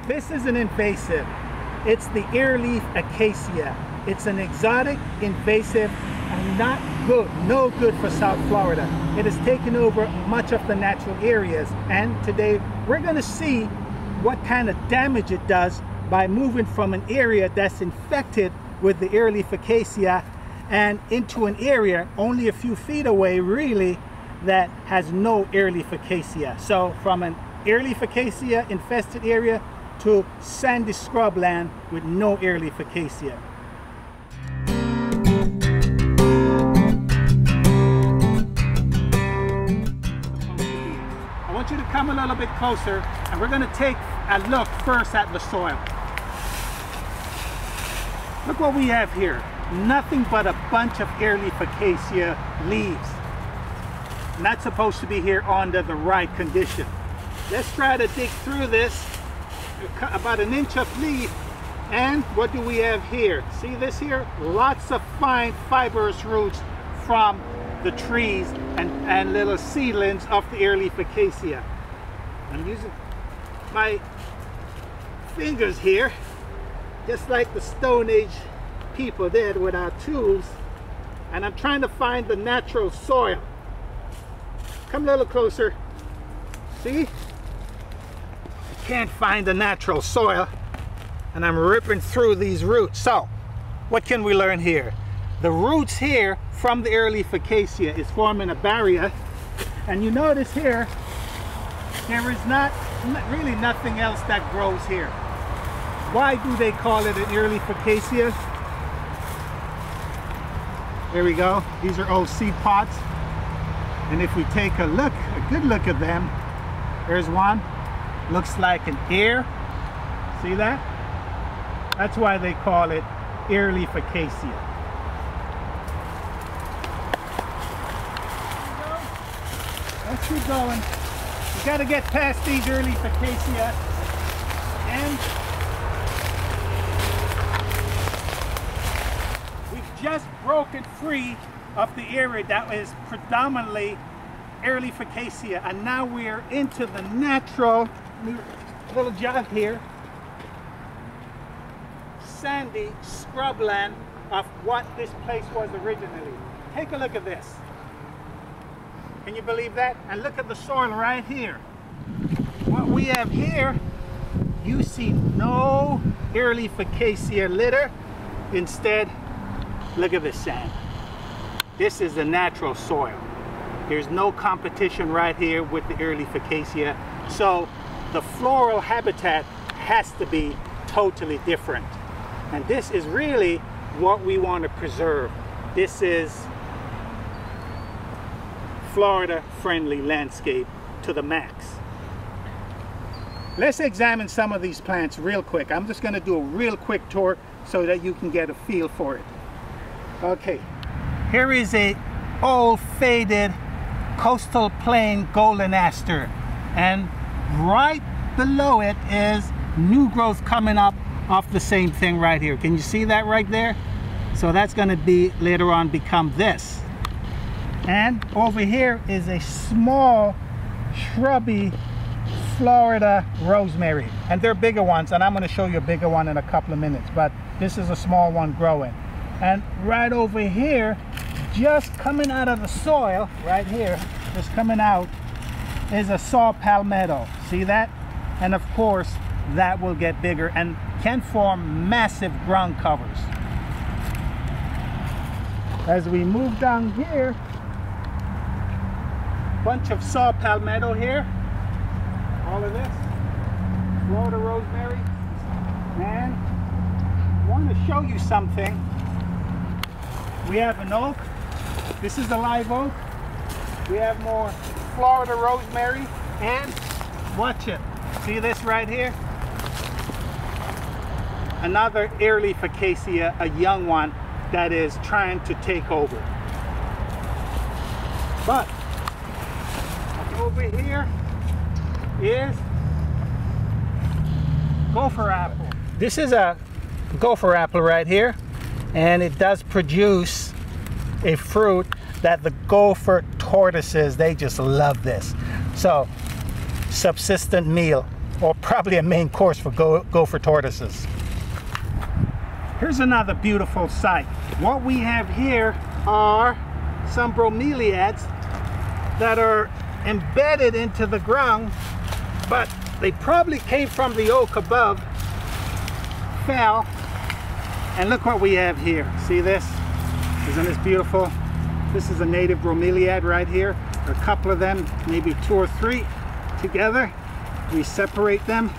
This is an invasive. It's the Earleaf Acacia. It's an exotic, invasive, and not good, no good for South Florida. It has taken over much of the natural areas, and today we're going to see what kind of damage it does by moving from an area that's infected with the Earleaf Acacia and into an area only a few feet away, really, that has no Earleaf Acacia. So from an Earleaf Acacia infested area to sandy scrubland with no Earleaf Acacia. I want you to come a little bit closer, and we're going to take a look first at the soil. Look what we have here. Nothing but a bunch of Earleaf Acacia leaves. Not supposed to be here under the right condition. Let's try to dig through this, about an inch of leaf, and what do we have here? See this here? Lots of fine fibrous roots from the trees and little seedlings of the Earleaf Acacia. I'm using my fingers here, just like the Stone Age people did with our tools, and I'm trying to find the natural soil. Come a little closer. See? I can't find the natural soil, and I'm ripping through these roots. So, what can we learn here? The roots here from the Earleaf Acacia is forming a barrier, and you notice here, there is really nothing else that grows here. Why do they call it an Earleaf Acacia? There we go. These are old seed pods. And if we take a look, a good look at them, there's one. Looks like an ear. See that? That's why they call it Earleaf Acacia. Let's keep going. We got to get past these Earleaf Acacia, and we've just broken free of the area that is predominantly Earleaf Acacia, and now we're into the natural little jog here, sandy scrubland of what this place was originally. Take a look at this. Can you believe that? And look at the soil right here. What we have here, you see no Earleaf Acacia litter. Instead, look at this sand. This is the natural soil. There's no competition right here with the Earleaf Acacia. So the floral habitat has to be totally different. And this is really what we want to preserve. This is Florida-friendly landscape to the max. Let's examine some of these plants real quick. I'm just going to do a real quick tour so that you can get a feel for it. Okay, here is a old faded coastal plain golden aster, and right below it is new growth coming up off the same thing right here. Can you see that right there? So that's going to be later on become this. And over here is a small shrubby Florida rosemary, and they're bigger ones, and I'm going to show you a bigger one in a couple of minutes, but this is a small one growing. And right over here, just coming out of the soil right here, just coming out, is a saw palmetto. See that? And of course that will get bigger and can form massive ground covers. As we move down here, bunch of saw palmetto here, all of this Florida rosemary. And I want to show you something. We have an oak. This is a live oak. We have more Florida rosemary, and watch it. See this right here? Another Earleaf Acacia, a young one that is trying to take over. But over here is gopher apple. This is a gopher apple right here, and it does produce a fruit that the gopher tortoises, they just love this. So subsistent meal. or probably a main course for gopher tortoises. Here's another beautiful sight. What we have here are some bromeliads that are embedded into the ground, but they probably came from the oak above, fell, and look what we have here. See this? Isn't this beautiful? This is a native bromeliad right here. A couple of them, maybe 2 or 3 together. We separate them.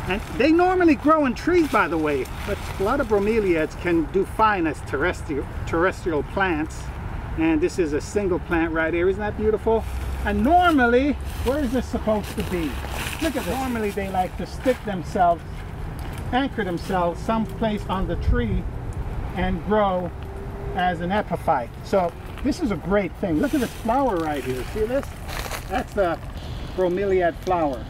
And they normally grow in trees, by the way, but a lot of bromeliads can do fine as terrestrial plants. And this is a single plant right here. Isn't that beautiful? And normally, where is this supposed to be? Look at this. Normally they like to stick themselves, anchor themselves someplace on the tree and grow as an epiphyte. So this is a great thing. Look at this flower right here. See this? That's the bromeliad flower.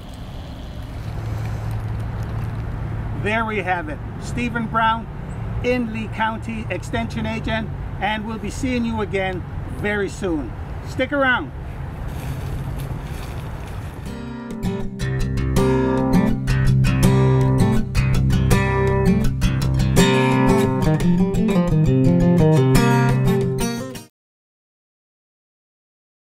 There we have it. Stephen Brown in Lee County, Extension Agent, and we'll be seeing you again very soon. Stick around.